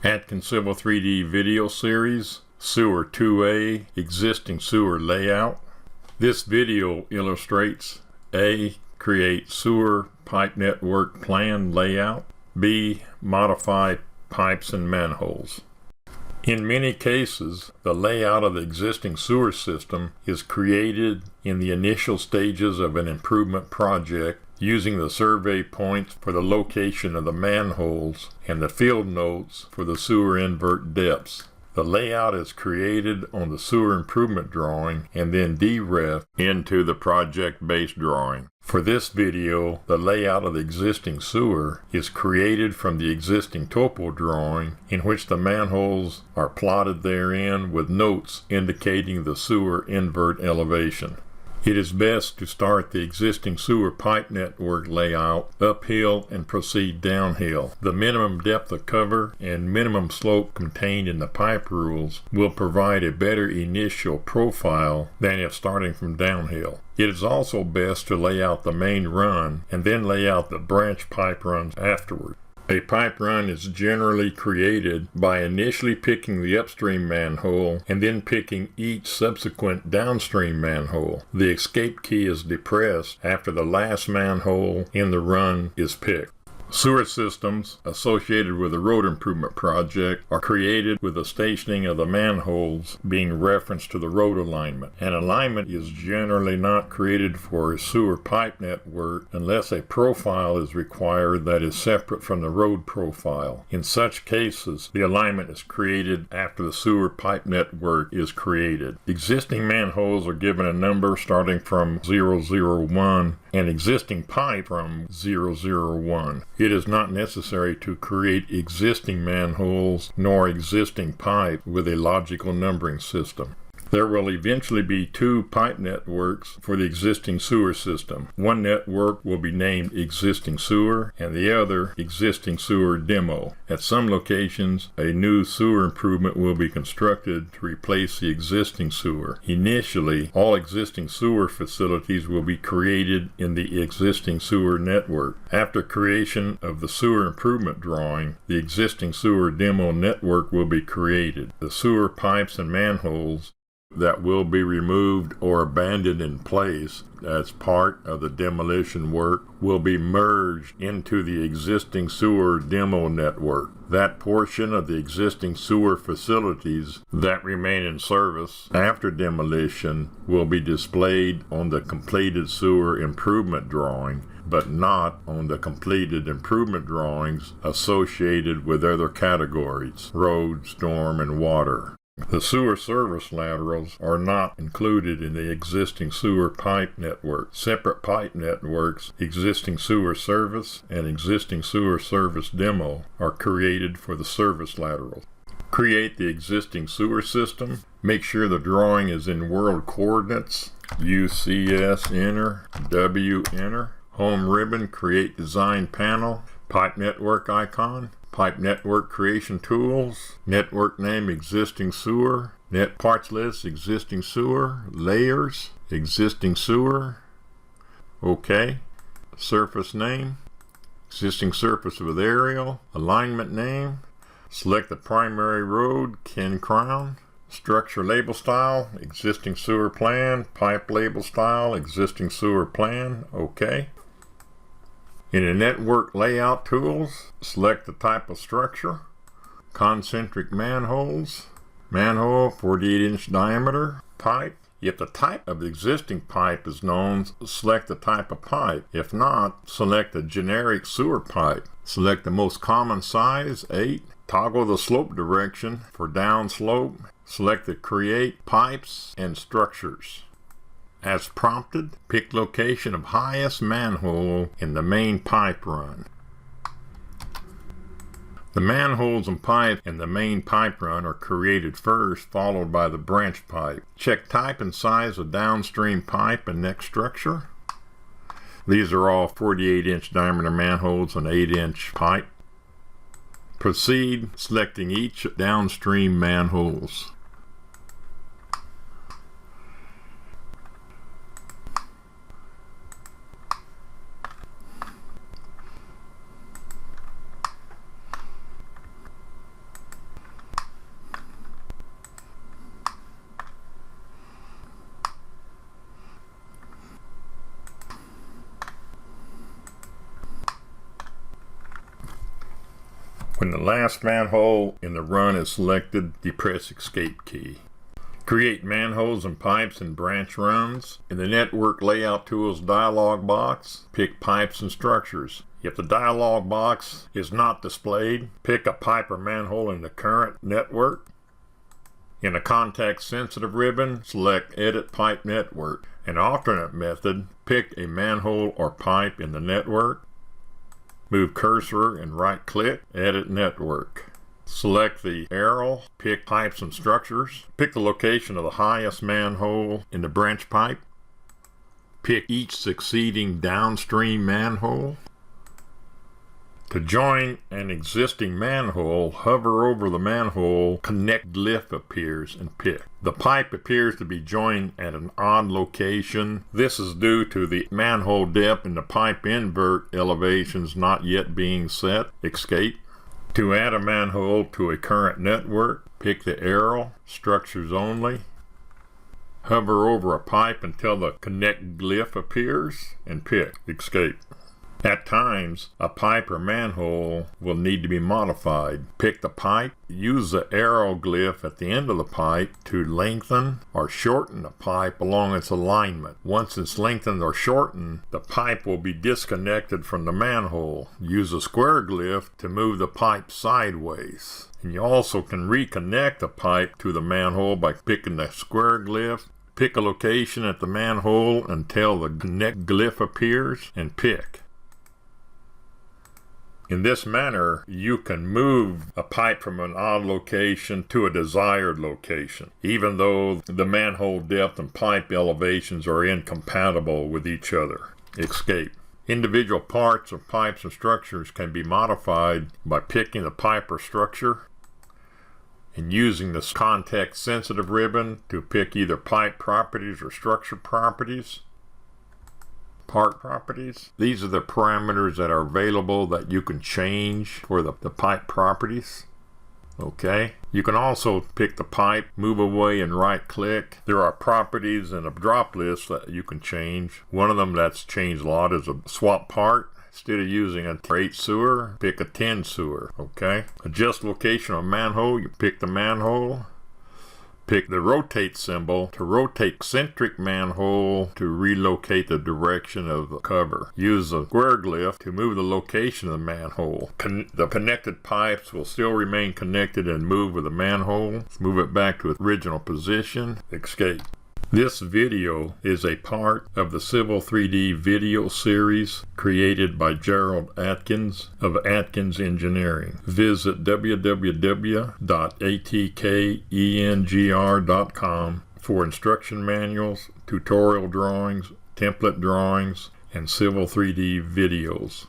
Atkins Civil 3D video series, Sewer 2A, existing sewer layout. This video illustrates A. Create sewer pipe network plan layout. B. Modify pipes and manholes. In many cases, the layout of the existing sewer system is created in the initial stages of an improvement project using the survey points for the location of the manholes and the field notes for the sewer invert depths. The layout is created on the sewer improvement drawing and then deref into the project-based drawing. For this video, the layout of the existing sewer is created from the existing topo drawing, in which the manholes are plotted therein with notes indicating the sewer invert elevation. It is best to start the existing sewer pipe network layout uphill and proceed downhill. The minimum depth of cover and minimum slope contained in the pipe rules will provide a better initial profile than if starting from downhill. It is also best to lay out the main run and then lay out the branch pipe runs afterward. A pipe run is generally created by initially picking the upstream manhole and then picking each subsequent downstream manhole. The escape key is depressed after the last manhole in the run is picked. Sewer systems associated with a road improvement project are created with the stationing of the manholes being referenced to the road alignment. An alignment is generally not created for a sewer pipe network unless a profile is required that is separate from the road profile. In such cases, the alignment is created after the sewer pipe network is created. Existing manholes are given a number starting from 001 and existing pipe from 001. It is not necessary to create existing manholes nor existing pipe with a logical numbering system. There will eventually be two pipe networks for the existing sewer system. One network will be named existing sewer and the other existing sewer demo. At some locations, a new sewer improvement will be constructed to replace the existing sewer. Initially, all existing sewer facilities will be created in the existing sewer network. After creation of the sewer improvement drawing, the existing sewer demo network will be created. The sewer pipes and manholes that will be removed or abandoned in place as part of the demolition work will be merged into the existing sewer demo network. That portion of the existing sewer facilities that remain in service after demolition will be displayed on the completed sewer improvement drawing, but not on the completed improvement drawings associated with other categories: road, storm, and water. The sewer service laterals are not included in the existing sewer pipe network. Separate pipe networks, existing sewer service and existing sewer service demo, are created for the service laterals. Create the existing sewer system. Make sure the drawing is in world coordinates. UCS enter, W enter. Home ribbon, create design panel, pipe network icon. Pipe network creation tools, network name existing sewer, net parts list existing sewer, layers, existing sewer, OK, surface name, existing surface with aerial, alignment name, select the primary road, Ken Crown, structure label style, existing sewer plan, pipe label style, existing sewer plan, OK. In the network layout tools, select the type of structure, concentric manholes, manhole 48-inch diameter, pipe. If the type of the existing pipe is known, select the type of pipe. If not, select a generic sewer pipe. Select the most common size, 8. Toggle the slope direction for down slope. Select the create pipes and structures. As prompted, pick location of highest manhole in the main pipe run. The manholes and pipe in the main pipe run are created first, followed by the branch pipe. Check type and size of downstream pipe and next structure. These are all 48-inch diameter manholes and 8-inch pipe. Proceed, selecting each downstream manholes. When the last manhole in the run is selected, depress Escape key. Create manholes and pipes in branch runs. In the Network Layout Tools dialog box, pick Pipes and Structures. If the dialog box is not displayed, pick a pipe or manhole in the current network. In the context-sensitive ribbon, select Edit Pipe Network. An alternate method, pick a manhole or pipe in the network. Move cursor and right-click, Edit Network. Select the arrow, pick Pipes and Structures. Pick the location of the highest manhole in the branch pipe. Pick each succeeding downstream manhole. To join an existing manhole, hover over the manhole, Connect glyph appears and pick. The pipe appears to be joined at an odd location. This is due to the manhole depth and the pipe invert elevations not yet being set. Escape. To add a manhole to a current network, pick the arrow, Structures Only. Hover over a pipe until the Connect glyph appears and pick. Escape. At times, a pipe or manhole will need to be modified. Pick the pipe. Use the arrow glyph at the end of the pipe to lengthen or shorten the pipe along its alignment. Once it's lengthened or shortened, the pipe will be disconnected from the manhole. Use the square glyph to move the pipe sideways. And you also can reconnect the pipe to the manhole by picking the square glyph. Pick a location at the manhole until the Connect glyph appears and pick. In this manner, you can move a pipe from an odd location to a desired location, even though the manhole depth and pipe elevations are incompatible with each other. Escape. Individual parts of pipes and structures can be modified by picking the pipe or structure and using the context-sensitive ribbon to pick either pipe properties or structure properties. Part properties. These are the parameters that are available that you can change for the pipe properties. Okay. You can also pick the pipe, move away and right click. There are properties in a drop list that you can change. One of them that's changed a lot is a swap part. Instead of using a 8 sewer, pick a 10 sewer. Okay. Adjust location of manhole. You pick the manhole. Pick the rotate symbol to rotate eccentric manhole to relocate the direction of the cover. Use the square glyph to move the location of the manhole. The connected pipes will still remain connected and move with the manhole. Let's move it back to its original position. Escape. This video is a part of the Civil 3D video series created by Gerald Atkins of Atkins Engineering. Visit www.atkengr.com for instruction manuals, tutorial drawings, template drawings, and Civil 3D videos.